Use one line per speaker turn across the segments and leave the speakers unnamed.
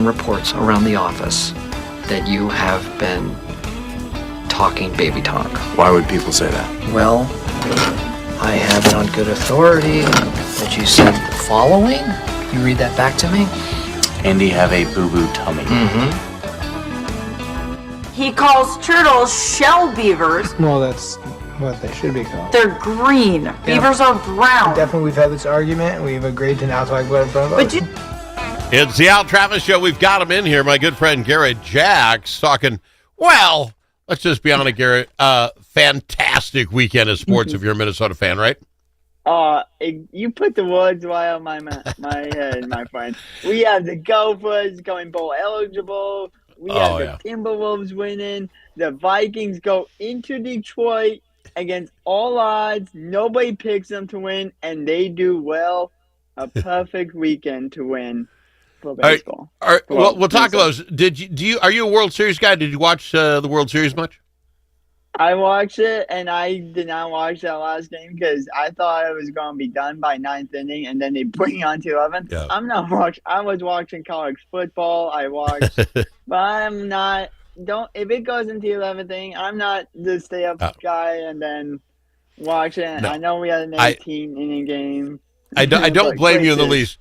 reports around the office that you have been talking baby talk.
Why would people say that?
Well, I have it on good authority that you said the following. You read that back to me?
Andy have a boo-boo tummy.
Mm-hmm.
He calls turtles shell beavers.
Well, that's what they should be called.
They're green. Yeah. Beavers are brown.
Definitely, we've had this argument. We've agreed to now talk about it in front of us.
It's the Al Travis Show. We've got him in here. My good friend Garrett Jax talking, well, let's just be honest, Garrett. Fantastic weekend of sports if you're a Minnesota fan, right?
You put the words right on my head, my friend. We have the Gophers going bowl eligible. We have the Timberwolves winning. The Vikings go into Detroit against all odds. Nobody picks them to win, and they do well. A perfect weekend to win for baseball.
All right. Well, we'll talk about those. Are you a World Series guy? Did you watch the World Series much?
I watched it, and I did not watch that last game because I thought it was going to be done by 9th inning, and then they bring it on to 11th. Yeah. I was watching college football. I watched, but I'm not. If it goes into the 11th inning, I'm not the stay-up guy and then watch it. No. I know we had an 18-inning game.
I don't blame you in the least.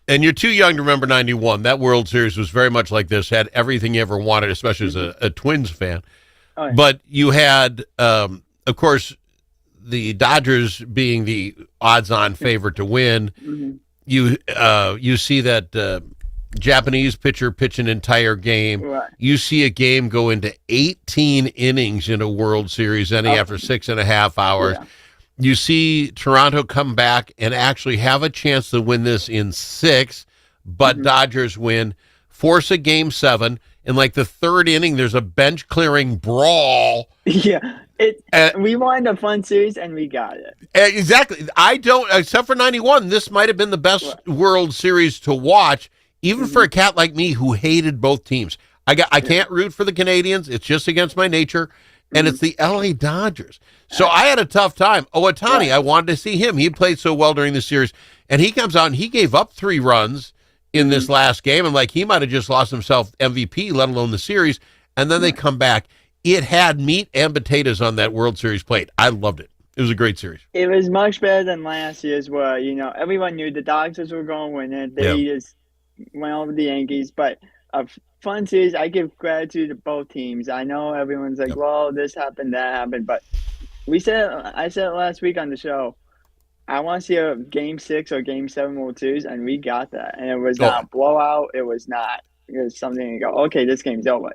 And you're too young to remember 91. That World Series was very much like this. Had everything you ever wanted, especially as a Twins fan. Oh, yeah. But you had, of course, the Dodgers being the odds-on favorite to win. Mm-hmm. You see that Japanese pitcher pitch an entire game. Right. You see a game go into 18 innings in a World Series, ending after 6.5 hours. Yeah. You see Toronto come back and actually have a chance to win this in 6, but Dodgers win, force a Game 7. In like the 3rd inning, there's a bench-clearing brawl.
Yeah, we wanted a fun series, and we got it.
Exactly. I don't, except for 91, this might have been the best World Series to watch, even for a cat like me who hated both teams. I can't root for the Canadians. It's just against my nature. And it's the L.A. Dodgers. So I had a tough time. Ohtani, I wanted to see him. He played so well during the series. And he comes out and he gave up 3 runs in this last game. And like he might have just lost himself MVP, let alone the series. And then they come back. It had meat and potatoes on that World Series plate. I loved it. It was a great series.
It was much better than last year's where, everyone knew the Dodgers were going to win it. They just went over the Yankees. But a fun series. I give gratitude to both teams. I know everyone's like, well, this happened, that happened. But I said it last week on the show. I want to see a Game 6 or Game 7 World Series, and we got that. And it was not a blowout. It was something to go, okay, this game's over.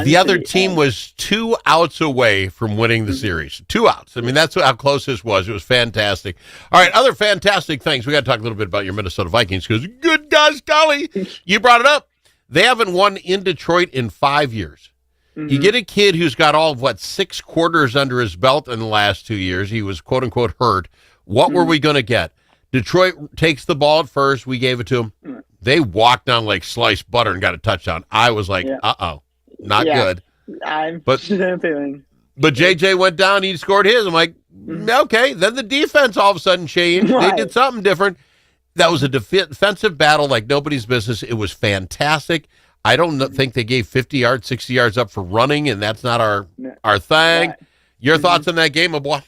The other team was 2 outs away from winning the series. 2 outs. I mean, that's how close this was. It was fantastic. All right, other fantastic things. We got to talk a little bit about your Minnesota Vikings because, good gosh, golly, you brought it up. They haven't won in Detroit in 5 years. Mm-hmm. You get a kid who's got all of, 6 quarters under his belt in the last 2 years. He was, quote-unquote, hurt. What were we going to get? Detroit takes the ball at first. We gave it to them. They walked down like sliced butter and got a touchdown. I was like, uh-oh, not good. But JJ went down. He scored his. I'm like, okay. Then the defense all of a sudden changed. Right. They did something different. That was a defensive battle like nobody's business. It was fantastic. I don't think they gave 50 yards, 60 yards up for running, and that's not our thing. Right. Your thoughts on that game, my boy?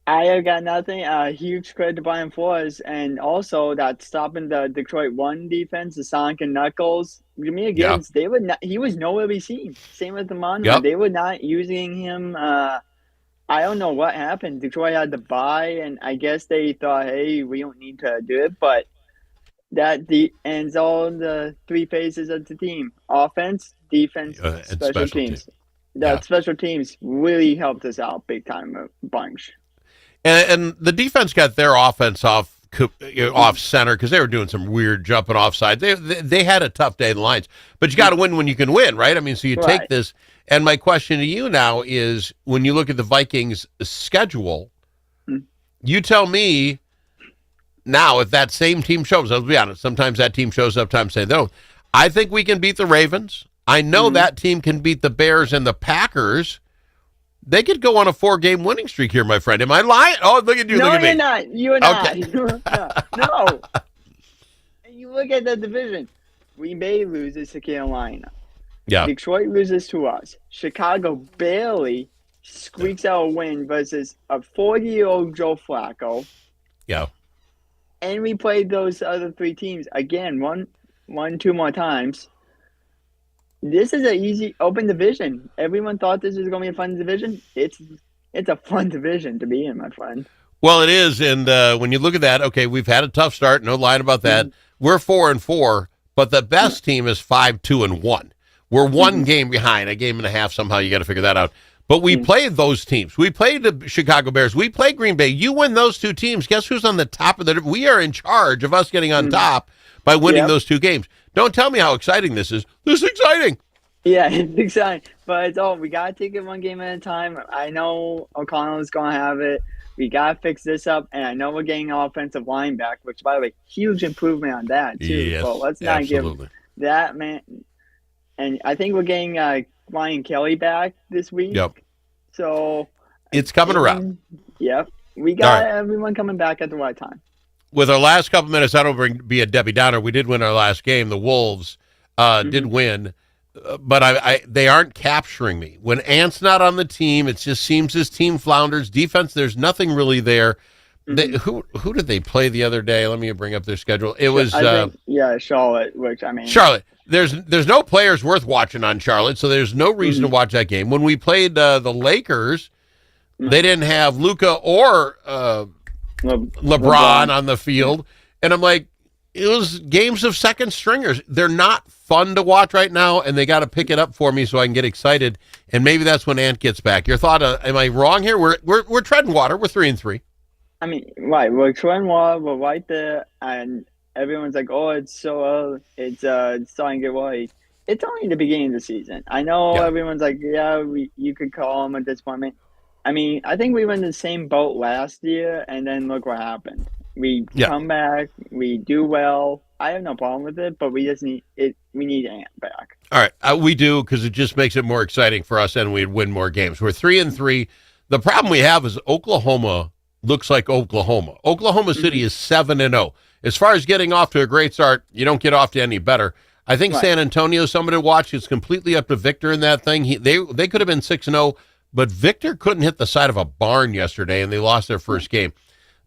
I have got nothing. Huge credit to Brian Flores, and also that stopping the Detroit 1 defense, the Sonic and Knuckles. Give me a gift. He was nowhere to be seen. Same with the Mondo. Yep. They were not using him. I don't know what happened. Detroit had to buy, and I guess they thought, hey, we don't need to do it. But that ends all the 3 phases of the team: offense, defense, special teams. Special teams really helped us out big time, a bunch.
And the defense got their offense off center because they were doing some weird jumping offside. They had a tough day in the lines, but you got to win when you can win, right? I mean, so you take this. And my question to you now is, when you look at the Vikings' schedule, you tell me now if that same team shows. I'll be honest. Sometimes that team shows up. Sometimes they don't. I think we can beat the Ravens. I know that team can beat the Bears and the Packers. They could go on a 4-game winning streak here, my friend. Am I lying? Oh, look at you.
No,
look at me.
You're not. You're not. Okay. No. And you look at the division. Green Bay loses to Carolina.
Yeah.
Detroit loses to us. Chicago barely squeaks out a win versus a 40-year-old Joe Flacco.
Yeah.
And we played those other three teams again, two more times. This is an easy open division. Everyone thought this was going to be a fun division. It's a fun division to be in, my friend.
Well, it is, and when you look at that, okay, we've had a tough start, no lying about that. We're 4-4, but the best team is 5-2-1. We're one game behind, a game and a half. Somehow you got to figure that out. But we played those teams. We played the Chicago Bears. We played Green Bay. You win those two teams. Guess who's on the top of the? We are in charge of us getting on top by winning those two games. Don't tell me how exciting this is. This is exciting.
Yeah, it's exciting. But it's all we got to take it one game at a time. I know O'Connell is going to have it. We got to fix this up. And I know we're getting an offensive line back, which, by the way, huge improvement on that, too.
Yes,
but let's not give that, man. And I think we're getting Ryan Kelly back this week.
Yep.
So
it's coming around.
Yep. We got everyone coming back at the right time.
With our last couple minutes, I don't be a Debbie Downer. We did win our last game. The Wolves did win. But they aren't capturing me. When Ant's not on the team, it just seems his team flounders. Defense, there's nothing really there. Who did they play the other day? Let me bring up their schedule. It was
Charlotte,
Charlotte. There's no players worth watching on Charlotte, so there's no reason to watch that game. When we played the Lakers, they didn't have Luka or LeBron on the field, and I'm like, it was games of second stringers. They're not fun to watch right now, and they got to pick it up for me so I can get excited. And maybe that's when Ant gets back. Your thought? Am I wrong here? We're treading water. We're 3-3.
I mean, right. We're treading water. We're right there, and everyone's like, "Oh, it's so early. It's starting to get late." It's only the beginning of the season. I know everyone's like, "Yeah, you could call them a disappointment." I mean, I think we were in the same boat last year, and then look what happened. We come back, we do well. I have no problem with it, but we just need it. We need Ant back.
All right, we do, because it just makes it more exciting for us, and we'd win more games. We're 3-3. The problem we have is Oklahoma looks like Oklahoma. Oklahoma City is 7-0. As far as getting off to a great start, you don't get off to any better. I think San Antonio is somebody to watch. It's completely up to Victor in that thing. They could have been 6-0, but Victor couldn't hit the side of a barn yesterday, and they lost their first game.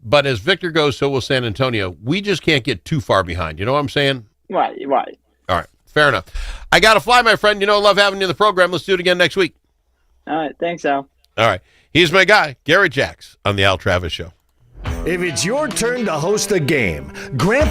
But as Victor goes, so will San Antonio. We just can't get too far behind. You know what I'm saying?
Right.
All right, fair enough. I got to fly, my friend. You know, I love having you in the program. Let's do it again next week.
All right, thanks, Al.
All right. He's my guy, Garrett Jax, on the Al Travis Show.
If it's your turn to host a game, Grandpa